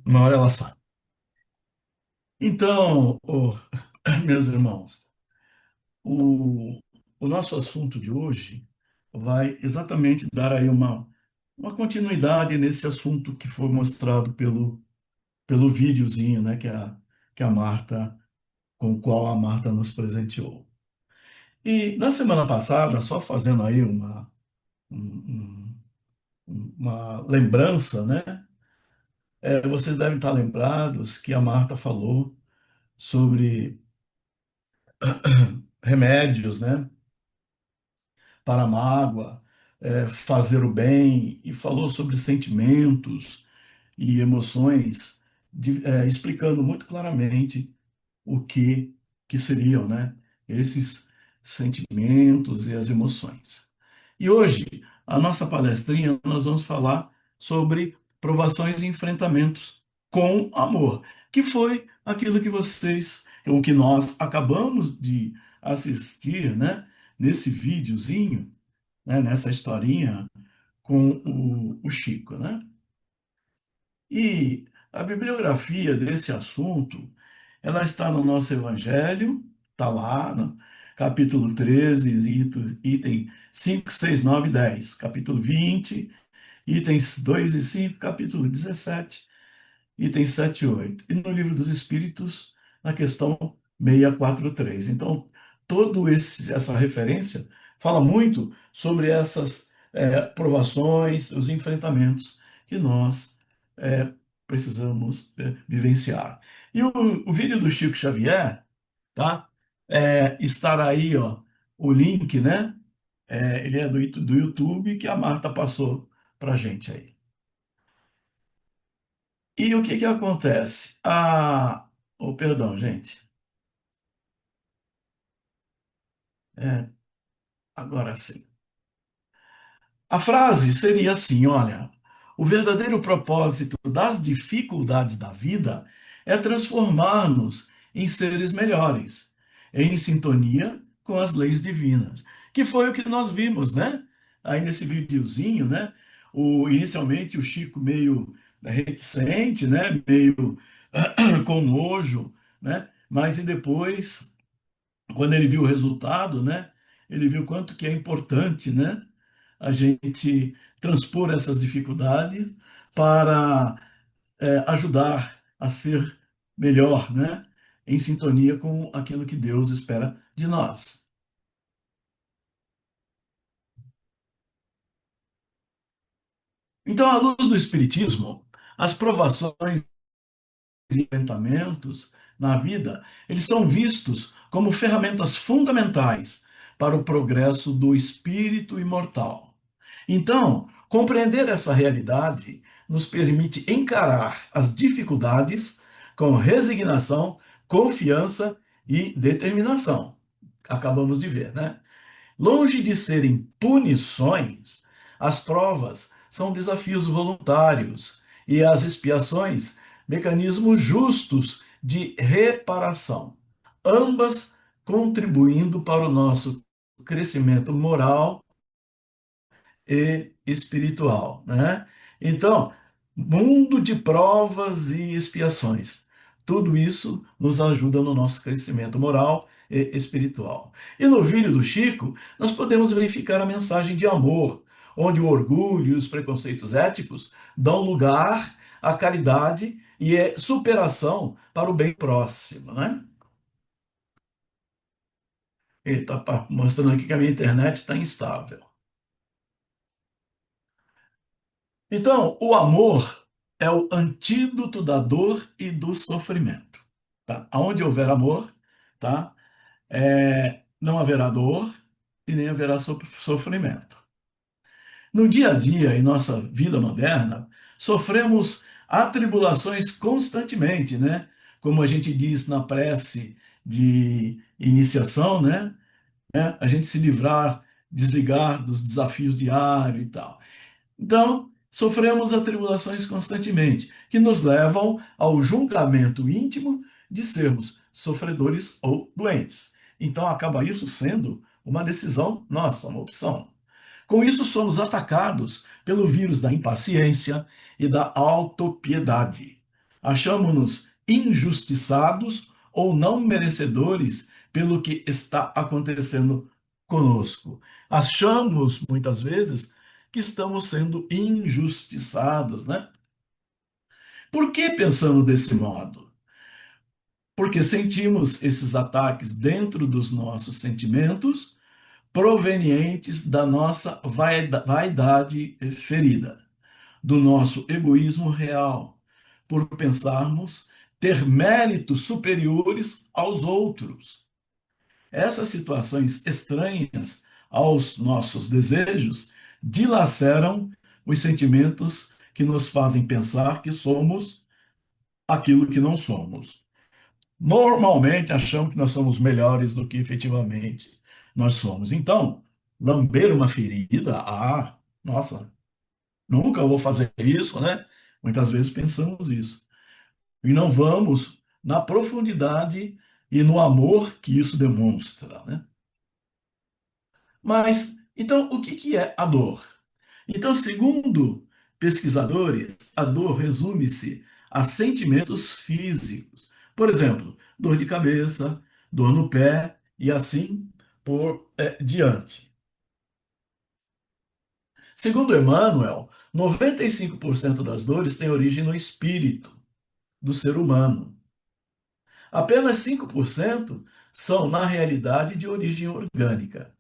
Uma hora ela sai. Então, meus irmãos, o, o nosso assunto de hoje vai exatamente dar aí uma continuidade nesse assunto que foi mostrado pelo videozinho, né, que a Marta, com o qual a Marta nos presenteou. E na semana passada, só fazendo aí um- uma lembrança, né? Vocês devem estar lembrados que a Marta falou sobre remédios, né, para a mágoa, fazer o bem, e falou sobre sentimentos e emoções, explicando muito claramente o que seriam, né, esses sentimentos e as emoções. E hoje, a nossa palestrinha, nós vamos falar sobre provações e enfrentamentos com amor, que foi aquilo que vocês, o que nós acabamos de assistir, né, nesse videozinho, né, nessa historinha com o Chico, né? E a bibliografia desse assunto, ela está no nosso Evangelho, está lá no capítulo 13, item 5, 6, 9 e 10, capítulo 20, itens 2 e 5, capítulo 17, itens 7 e 8. E no Livro dos Espíritos, na questão 643. Então, essa referência fala muito sobre essas provações, os enfrentamentos que nós é, precisamos vivenciar. E o vídeo do Chico Xavier, tá? Estará aí, ó, o link, né? Ele é do YouTube que a Marta passou para gente aí. E o que que acontece? Oh, perdão, gente. É, agora sim. A frase seria assim, olha, o verdadeiro propósito das dificuldades da vida é transformar-nos em seres melhores, em sintonia com as leis divinas, que foi o que nós vimos, né? Aí nesse videozinho, né? Inicialmente o Chico meio reticente, né? Meio com nojo, né? Mas e depois, quando ele viu o resultado, né? Ele viu quanto que é importante, né? A gente transpor essas dificuldades para ajudar a ser melhor, né? Em sintonia com aquilo que Deus espera de nós. Então, à luz do Espiritismo, as provações e enfrentamentos na vida, eles são vistos como ferramentas fundamentais para o progresso do espírito imortal. Então, compreender essa realidade nos permite encarar as dificuldades com resignação, confiança e determinação. Acabamos de ver, né? Longe de serem punições, as provas são desafios voluntários e as expiações, mecanismos justos de reparação, ambas contribuindo para o nosso crescimento moral e espiritual, né? Então, mundo de provas e expiações. Tudo isso nos ajuda no nosso crescimento moral e espiritual. E no vídeo do Chico, nós podemos verificar a mensagem de amor, onde o orgulho e os preconceitos éticos dão lugar à caridade e superação para o bem próximo, né? Ele está mostrando aqui que a minha internet está instável. Então, o amor é o antídoto da dor e do sofrimento. Tá? Onde houver amor, tá? Não haverá dor e nem haverá sofrimento. No dia a dia, em nossa vida moderna, sofremos atribulações constantemente, né? Como a gente diz na prece de iniciação, né? A gente se livrar, desligar dos desafios diários e tal. Então, sofremos atribulações constantemente, que nos levam ao julgamento íntimo de sermos sofredores ou doentes. Então, acaba isso sendo uma decisão nossa, uma opção. Com isso, somos atacados pelo vírus da impaciência e da autopiedade. Achamos-nos injustiçados ou não merecedores pelo que está acontecendo conosco. Achamos, muitas vezes, que estamos sendo injustiçados, né? Por que pensamos desse modo? Porque sentimos esses ataques dentro dos nossos sentimentos, provenientes da nossa vaidade ferida, do nosso egoísmo real, por pensarmos ter méritos superiores aos outros. Essas situações estranhas aos nossos desejos dilaceram os sentimentos que nos fazem pensar que somos aquilo que não somos. Normalmente achamos que nós somos melhores do que efetivamente nós somos. Então, lamber uma ferida, nossa, nunca eu vou fazer isso, né? Muitas vezes pensamos isso. E não vamos na profundidade e no amor que isso demonstra, né? Mas, então, o que que é a dor? Então, segundo pesquisadores, a dor resume-se a sentimentos físicos. Por exemplo, dor de cabeça, dor no pé e assim por diante. Segundo Emmanuel, 95% das dores têm origem no espírito do ser humano. Apenas 5% são, na realidade, de origem orgânica,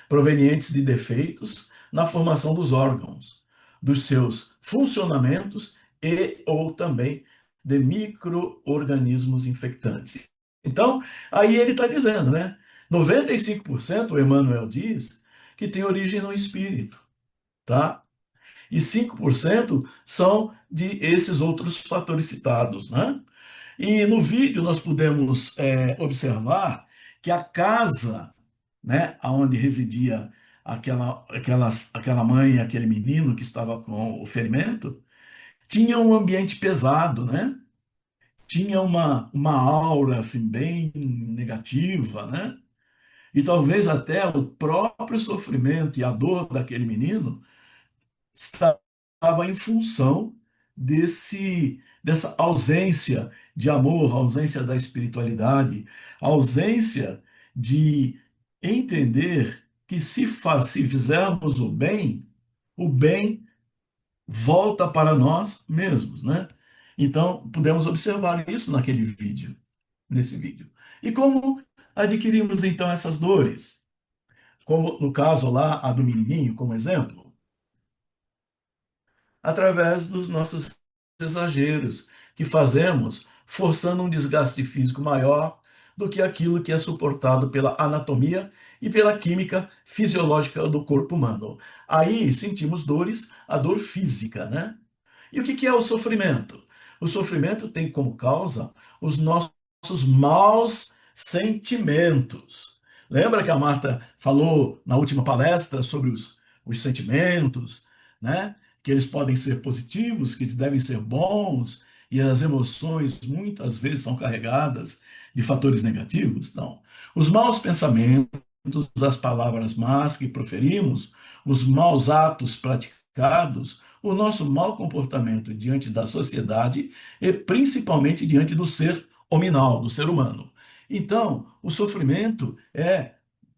provenientes de defeitos na formação dos órgãos, dos seus funcionamentos e ou também de micro-organismos infectantes. Então, aí ele está dizendo, né? 95%, o Emmanuel diz, que tem origem no espírito, tá? E 5% são de esses outros fatores citados, né? E no vídeo nós pudemos observar que a casa, né, onde residia aquela mãe, aquele menino que estava com o ferimento, tinha um ambiente pesado, né? Tinha uma aura assim bem negativa, né? E talvez até o próprio sofrimento e a dor daquele menino estava em função dessa ausência de amor, ausência da espiritualidade, ausência de entender que se fizermos o bem volta para nós mesmos, né? Então, podemos observar isso nesse vídeo. E como adquirimos então essas dores? Como no caso lá, a do menininho, como exemplo, através dos nossos exageros que fazemos, forçando um desgaste físico maior do que aquilo que é suportado pela anatomia e pela química fisiológica do corpo humano. Aí sentimos dores, a dor física, né? E o que é o sofrimento? O sofrimento tem como causa os nossos maus sentimentos. Lembra que a Marta falou na última palestra sobre os sentimentos, né? Que eles podem ser positivos, que eles devem ser bons, e as emoções muitas vezes são carregadas de fatores negativos? Não. Os maus pensamentos, as palavras más que proferimos, os maus atos praticados, o nosso mau comportamento diante da sociedade e principalmente diante do ser hominal, do ser humano. Então, o sofrimento é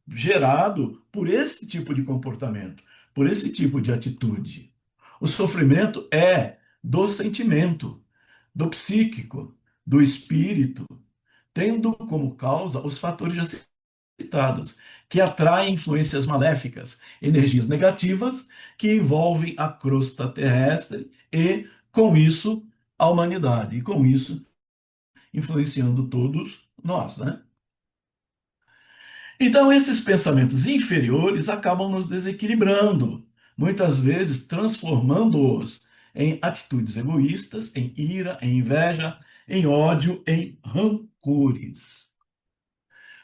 gerado por esse tipo de comportamento, por esse tipo de atitude. O sofrimento é do sentimento, do psíquico, do espírito, tendo como causa os fatores já citados, que atraem influências maléficas, energias negativas que envolvem a crosta terrestre e, com isso, a humanidade, e com isso, influenciando todos nós, né? Então, esses pensamentos inferiores acabam nos desequilibrando, muitas vezes transformando-os em atitudes egoístas, em ira, em inveja, em ódio, em rancores.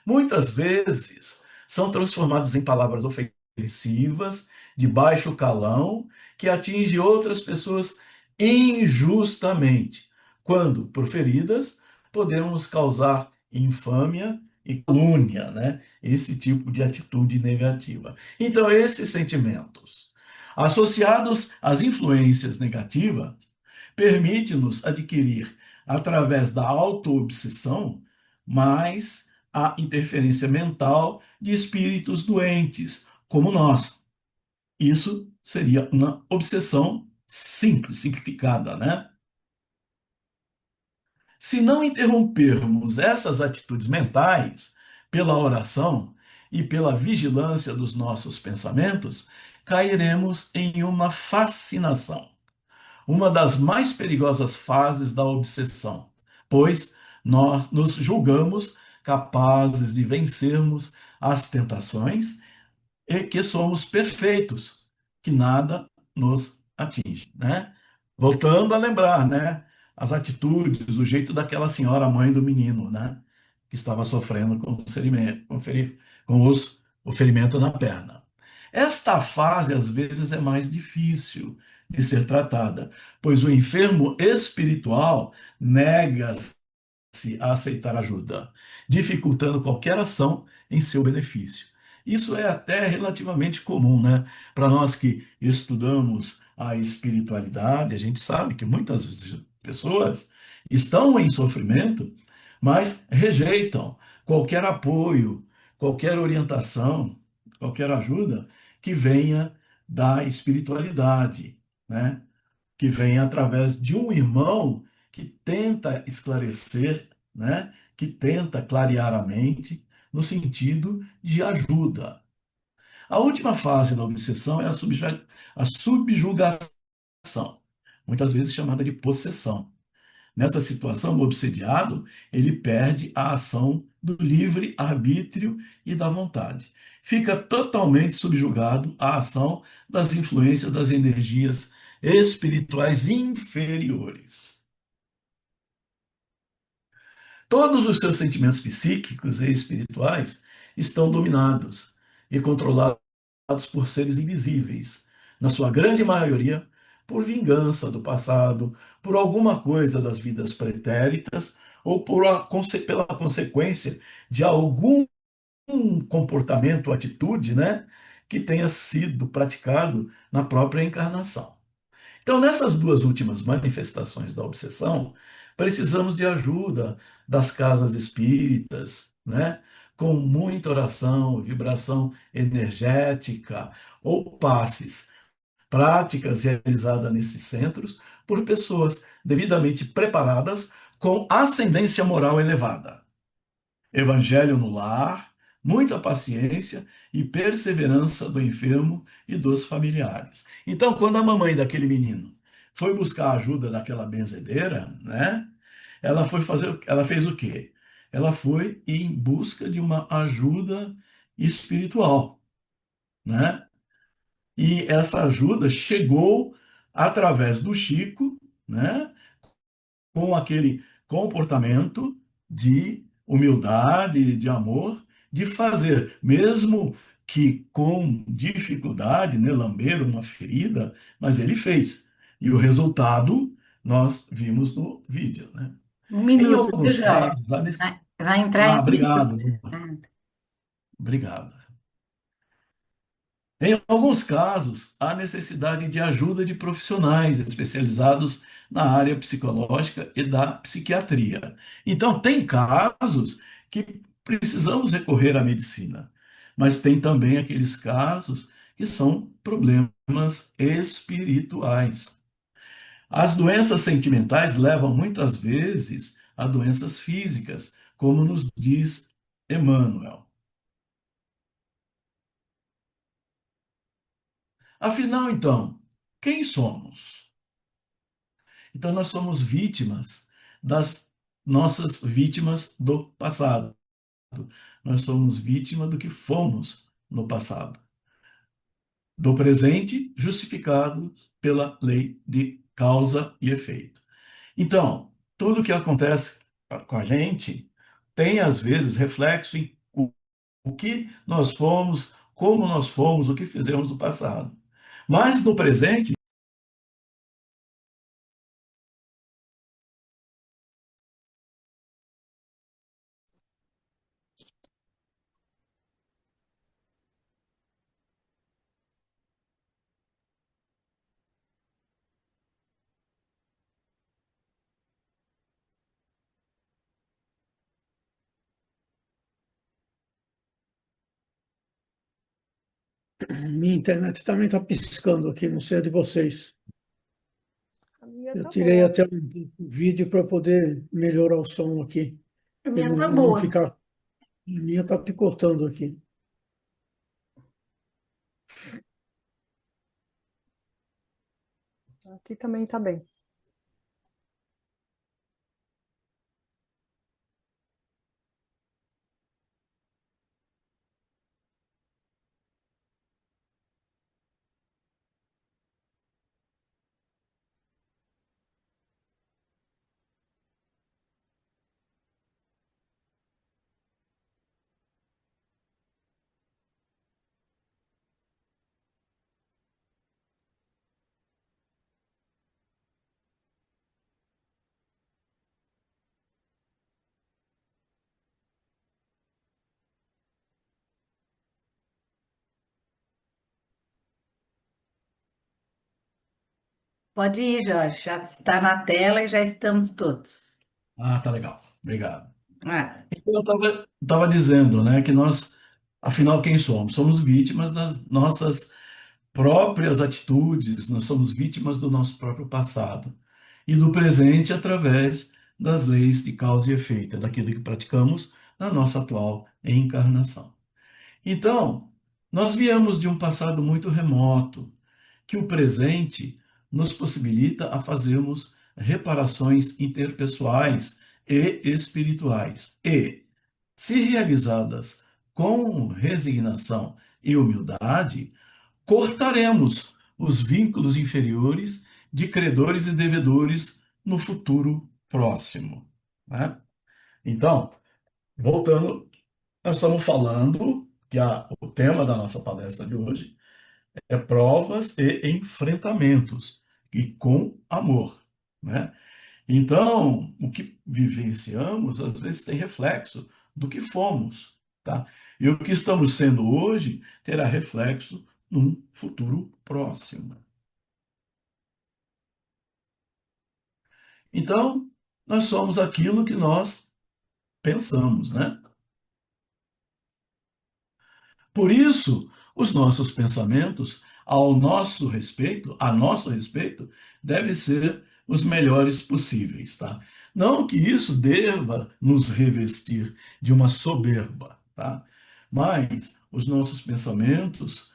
Muitas vezes são transformados em palavras ofensivas, de baixo calão, que atingem outras pessoas injustamente. Quando proferidas, podemos causar infâmia e calúnia, né? Esse tipo de atitude negativa. Então, esses sentimentos, associados às influências negativas, permite-nos adquirir através da autoobsessão, mais a interferência mental de espíritos doentes, como nós. Isso seria uma obsessão simples, simplificada, né? Se não interrompermos essas atitudes mentais pela oração e pela vigilância dos nossos pensamentos, cairemos em uma fascinação, uma das mais perigosas fases da obsessão, pois nós nos julgamos capazes de vencermos as tentações e que somos perfeitos, que nada nos atinge, né? Voltando a lembrar, né, as atitudes, o jeito daquela senhora mãe do menino, né, que estava sofrendo com o ferimento na perna. Esta fase, às vezes, é mais difícil de ser tratada, pois o enfermo espiritual nega-se a aceitar ajuda, dificultando qualquer ação em seu benefício. Isso é até relativamente comum, né? Para nós que estudamos a espiritualidade, a gente sabe que muitas pessoas estão em sofrimento, mas rejeitam qualquer apoio, qualquer orientação, qualquer ajuda que venha da espiritualidade, né? Que vem através de um irmão que tenta esclarecer, né? Que tenta clarear a mente no sentido de ajuda. A última fase da obsessão é a subjugação, muitas vezes chamada de possessão. Nessa situação, o obsediado, ele perde a ação do livre arbítrio e da vontade. Fica totalmente subjugado à ação das influências das energias espirituais inferiores. Todos os seus sentimentos psíquicos e espirituais estão dominados e controlados por seres invisíveis, na sua grande maioria por vingança do passado, por alguma coisa das vidas pretéritas ou pela consequência de algum comportamento ou atitude, né, que tenha sido praticado na própria encarnação. Então, nessas duas últimas manifestações da obsessão, precisamos de ajuda das casas espíritas, né? Com muita oração, vibração energética ou passes, práticas realizadas nesses centros por pessoas devidamente preparadas com ascendência moral elevada. Evangelho no lar, muita paciência e perseverança do enfermo e dos familiares. Então, quando a mamãe daquele menino foi buscar a ajuda daquela benzedeira, né? Ela fez o quê? Ela foi em busca de uma ajuda espiritual, né? E essa ajuda chegou através do Chico, né? Com aquele comportamento de humildade, de amor, de fazer, mesmo que com dificuldade, né, lamber uma ferida, mas ele fez. E o resultado nós vimos no vídeo, né? Um Em minuto, viu, alguns Joia? casos, Vai entrar em um minuto. obrigado, obrigado. Em alguns casos, há necessidade de ajuda de profissionais especializados na área psicológica e da psiquiatria. Então, tem casos que precisamos recorrer à medicina, mas tem também aqueles casos que são problemas espirituais. As doenças sentimentais levam muitas vezes a doenças físicas, como nos diz Emmanuel. Afinal, então, quem somos? Então, nós somos vítimas das nossas vítimas do passado. Nós somos vítima do que fomos no passado. Do presente, justificados pela lei de causa e efeito. Então, tudo que acontece com a gente tem, às vezes, reflexo em o que nós fomos, como nós fomos, o que fizemos no passado. Mas no presente, Minha internet também está piscando aqui, não sei a de vocês. A minha Eu tá tirei boa. até um vídeo para poder melhorar o som aqui A e minha não, tá não boa. ficar. A minha está picotando aqui. Aqui também tá bem. Pode ir, Jorge. Já está na tela e já estamos todos. Ah, tá legal. Obrigado. Ah, Então, eu estava dizendo, né, que nós, afinal, quem somos? Somos vítimas das nossas próprias atitudes, nós somos vítimas do nosso próprio passado e do presente através das leis de causa e efeito, é daquilo que praticamos na nossa atual encarnação. Então, nós viemos de um passado muito remoto, que o presente nos possibilita a fazermos reparações interpessoais e espirituais. E, se realizadas com resignação e humildade, cortaremos os vínculos inferiores de credores e devedores no futuro próximo, né? Então, voltando, nós estamos falando que o tema da nossa palestra de hoje é provas e enfrentamentos, e com amor, né? Então, o que vivenciamos às vezes tem reflexo do que fomos, tá? E o que estamos sendo hoje terá reflexo num futuro próximo. Então, nós somos aquilo que nós pensamos, né? Por isso, os nossos pensamentos a nosso respeito, devem ser os melhores possíveis, tá? Não que isso deva nos revestir de uma soberba, tá? Mas os nossos pensamentos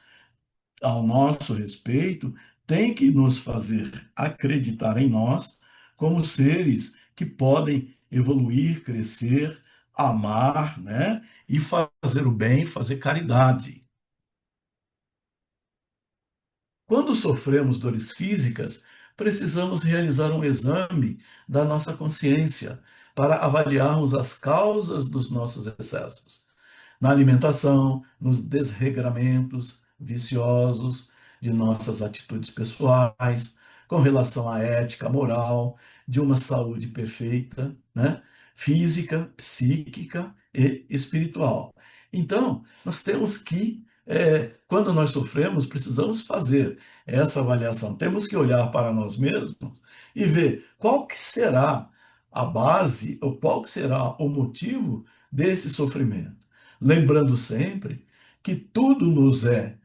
ao nosso respeito têm que nos fazer acreditar em nós como seres que podem evoluir, crescer, amar, né? E fazer o bem, fazer caridade. Quando sofremos dores físicas, precisamos realizar um exame da nossa consciência para avaliarmos as causas dos nossos excessos. Na alimentação, nos desregramentos viciosos de nossas atitudes pessoais, com relação à ética, moral, de uma saúde perfeita, né? Física, psíquica e espiritual. Então, nós temos que quando nós sofremos, precisamos fazer essa avaliação. Temos que olhar para nós mesmos e ver qual que será a base ou qual que será o motivo desse sofrimento. Lembrando sempre que tudo nos é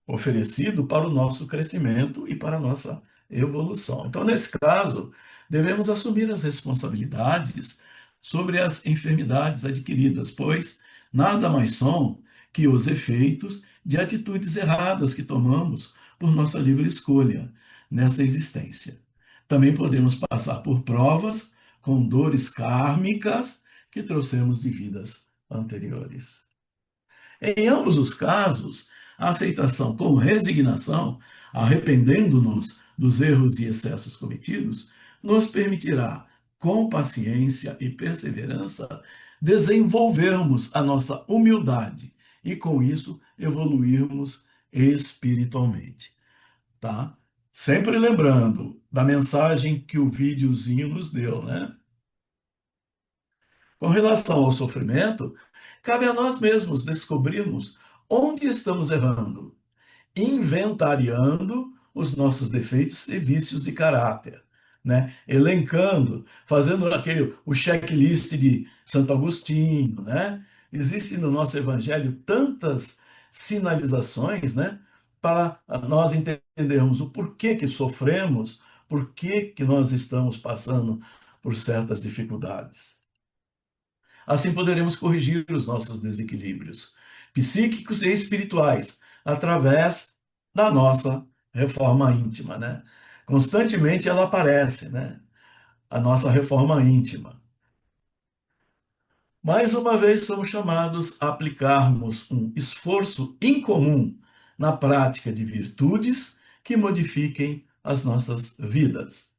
oferecido para o nosso crescimento e para a nossa evolução. Então, nesse caso, devemos assumir as responsabilidades sobre as enfermidades adquiridas, pois nada mais são que os efeitos de atitudes erradas que tomamos por nossa livre escolha nessa existência. Também podemos passar por provas com dores kármicas que trouxemos de vidas anteriores. Em ambos os casos, a aceitação com resignação, arrependendo-nos dos erros e excessos cometidos, nos permitirá, com paciência e perseverança, desenvolvermos a nossa humildade e, com isso, evoluirmos espiritualmente, tá? Sempre lembrando da mensagem que o videozinho nos deu, né? Com relação ao sofrimento, cabe a nós mesmos descobrirmos onde estamos errando, inventariando os nossos defeitos e vícios de caráter, né? Elencando, fazendo o checklist de Santo Agostinho, né? Existem no nosso evangelho tantas sinalizações, né? para nós entendermos o porquê que sofremos, por que nós estamos passando por certas dificuldades. Assim poderemos corrigir os nossos desequilíbrios psíquicos e espirituais através da nossa reforma íntima, né? Constantemente ela aparece, né? A nossa reforma íntima. Mais uma vez somos chamados a aplicarmos um esforço incomum na prática de virtudes que modifiquem as nossas vidas.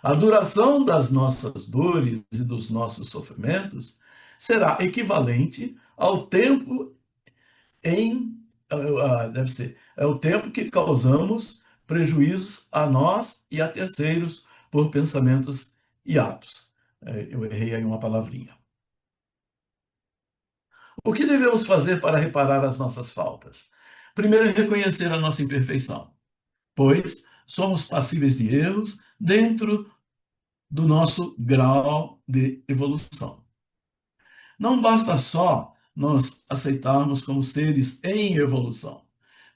A duração das nossas dores e dos nossos sofrimentos será equivalente ao tempo em deve ser, é o tempo que causamos prejuízos a nós e a terceiros por pensamentos e atos. Eu errei aí uma palavrinha. O que devemos fazer para reparar as nossas faltas? Primeiro, reconhecer a nossa imperfeição, pois somos passíveis de erros dentro do nosso grau de evolução. Não basta só nós aceitarmos como seres em evolução.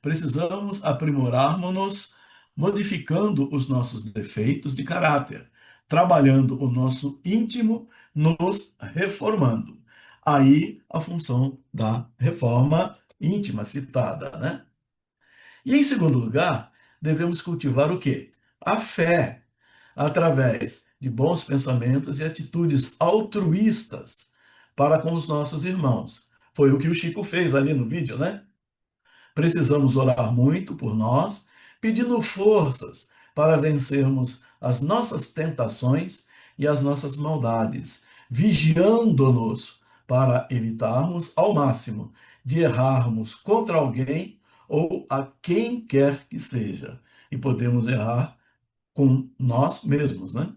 Precisamos aprimorarmos-nos, modificando os nossos defeitos de caráter, trabalhando o nosso íntimo, nos reformando. Aí a função da reforma íntima citada, né? E em segundo lugar, devemos cultivar o quê? A fé, através de bons pensamentos e atitudes altruístas para com os nossos irmãos. Foi o que o Chico fez ali no vídeo, né? Precisamos orar muito por nós, pedindo forças para vencermos as nossas tentações e as nossas maldades, vigiando-nos para evitarmos ao máximo de errarmos contra alguém ou a quem quer que seja. E podemos errar com nós mesmos, né?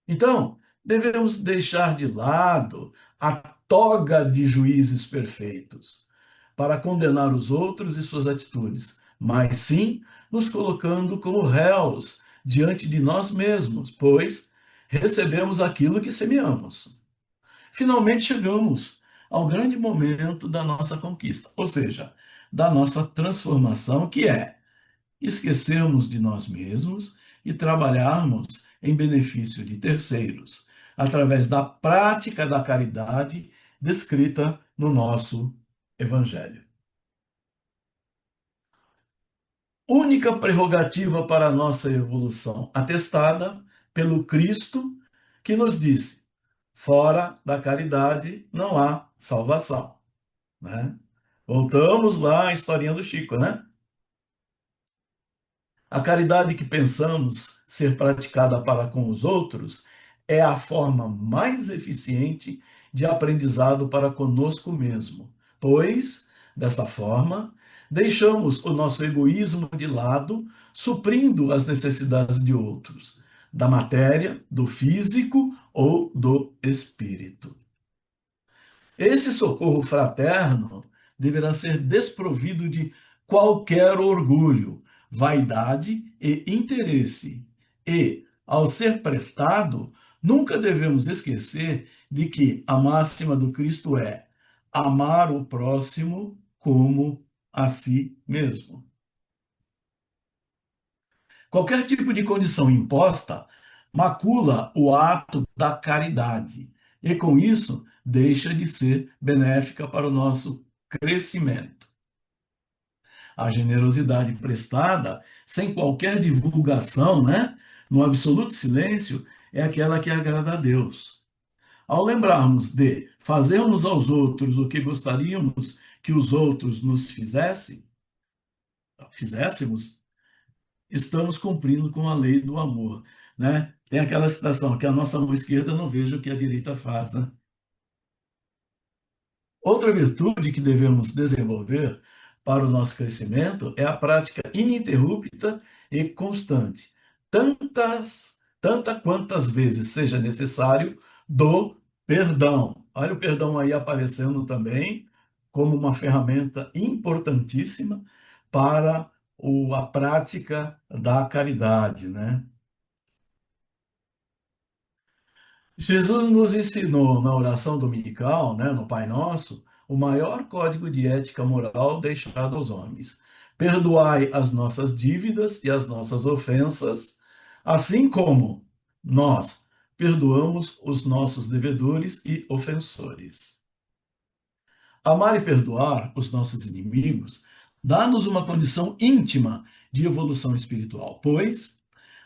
Então, devemos deixar de lado a toga de juízes perfeitos para condenar os outros e suas atitudes, mas sim nos colocando como réus diante de nós mesmos, pois recebemos aquilo que semeamos. Finalmente chegamos ao grande momento da nossa conquista, ou seja, da nossa transformação, que é esquecermos de nós mesmos e trabalharmos em benefício de terceiros, através da prática da caridade descrita no nosso Evangelho. Única prerrogativa para a nossa evolução, atestada pelo Cristo, que nos disse: fora da caridade não há salvação. Né? Voltamos lá à historinha do Chico, né? A caridade que pensamos ser praticada para com os outros é a forma mais eficiente de aprendizado para conosco mesmo, pois, desta forma, deixamos o nosso egoísmo de lado, suprindo as necessidades de outros, da matéria, do físico ou do espírito. Esse socorro fraterno deverá ser desprovido de qualquer orgulho, vaidade e interesse. E, ao ser prestado, nunca devemos esquecer de que a máxima do Cristo é amar o próximo como a si mesmo. Qualquer tipo de condição imposta macula o ato da caridade e, com isso, deixa de ser benéfica para o nosso crescimento. A generosidade prestada, sem qualquer divulgação, né, no absoluto silêncio, é aquela que agrada a Deus. Ao lembrarmos de fazermos aos outros o que gostaríamos que os outros nos fizéssemos, estamos cumprindo com a lei do amor, né? Tem aquela citação que a nossa mão esquerda não veja o que a direita faz, né? Outra virtude que devemos desenvolver para o nosso crescimento é a prática ininterrupta e constante, tanta quantas vezes seja necessário, do perdão. Olha o perdão aí aparecendo também como uma ferramenta importantíssima para a prática da caridade, né? Jesus nos ensinou na oração dominical, né, no Pai Nosso, o maior código de ética moral deixado aos homens. Perdoai as nossas dívidas e as nossas ofensas, assim como nós perdoamos os nossos devedores e ofensores. Amar e perdoar os nossos inimigos dá-nos uma condição íntima de evolução espiritual, pois,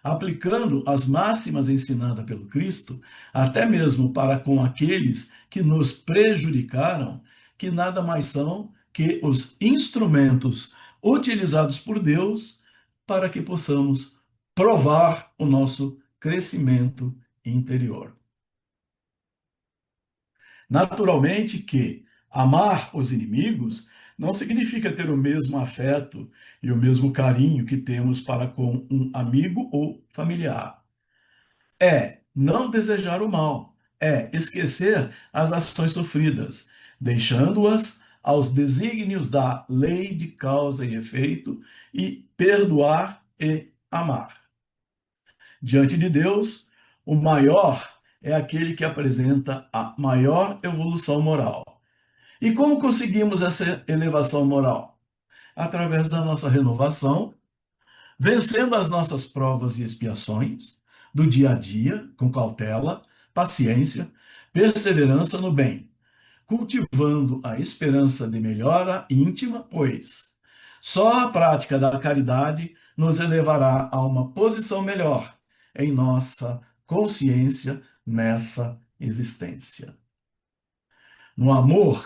aplicando as máximas ensinadas pelo Cristo, até mesmo para com aqueles que nos prejudicaram, que nada mais são que os instrumentos utilizados por Deus para que possamos provar o nosso crescimento interior. Naturalmente que amar os inimigos não significa ter o mesmo afeto e o mesmo carinho que temos para com um amigo ou familiar. É não desejar o mal, é esquecer as ações sofridas, deixando-as aos desígnios da lei de causa e efeito e perdoar e amar. Diante de Deus, o maior é aquele que apresenta a maior evolução moral. E como conseguimos essa elevação moral? Através da nossa renovação, vencendo as nossas provas e expiações do dia a dia, com cautela, paciência, perseverança no bem, cultivando a esperança de melhora íntima, pois só a prática da caridade nos elevará a uma posição melhor em nossa consciência nessa existência. No amor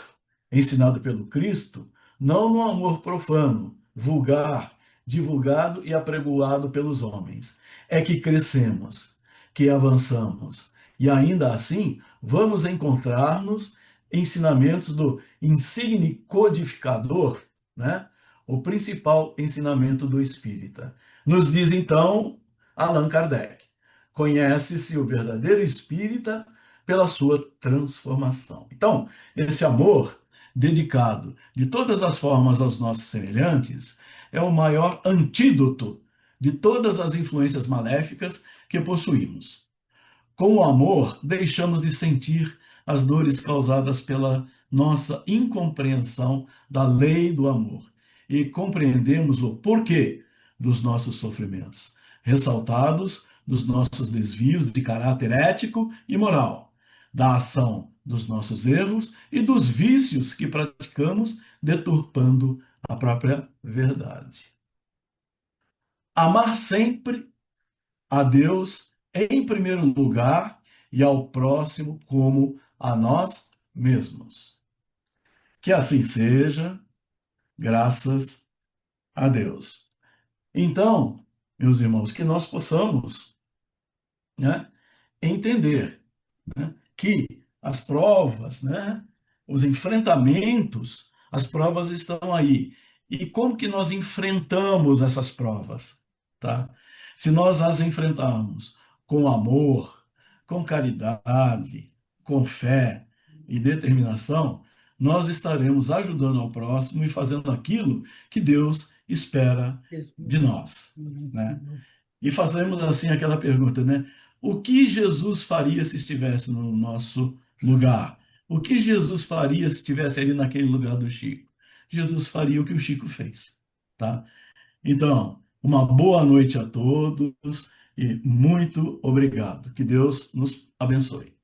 ensinado pelo Cristo, não no amor profano, vulgar, divulgado e apregoado pelos homens, é que crescemos, que avançamos, e ainda assim vamos encontrar-nos ensinamentos do insigne codificador, né? O principal ensinamento do espírita. Nos diz então Allan Kardec: conhece-se o verdadeiro espírita pela sua transformação. Então, esse amor dedicado de todas as formas aos nossos semelhantes é o maior antídoto de todas as influências maléficas que possuímos. Com o amor, deixamos de sentir as dores causadas pela nossa incompreensão da lei do amor e compreendemos o porquê dos nossos sofrimentos, ressaltados dos nossos desvios de caráter ético e moral, da ação dos nossos erros e dos vícios que praticamos, deturpando a própria verdade. Amar sempre a Deus em primeiro lugar e ao próximo como a nós mesmos. Que assim seja, graças a Deus. Então, meus irmãos, que nós possamos, né, entender, né, que as provas, né, os enfrentamentos, as provas estão aí. E como que nós enfrentamos essas provas? Tá? Se nós as enfrentarmos com amor, com caridade, com fé e determinação, nós estaremos ajudando ao próximo e fazendo aquilo que Deus espera de nós, né? E fazemos assim aquela pergunta, né? O que Jesus faria se estivesse no nosso lugar? O que Jesus faria se estivesse ali naquele lugar do Chico? Jesus faria o que o Chico fez, tá? Então, uma boa noite a todos e muito obrigado. Que Deus nos abençoe.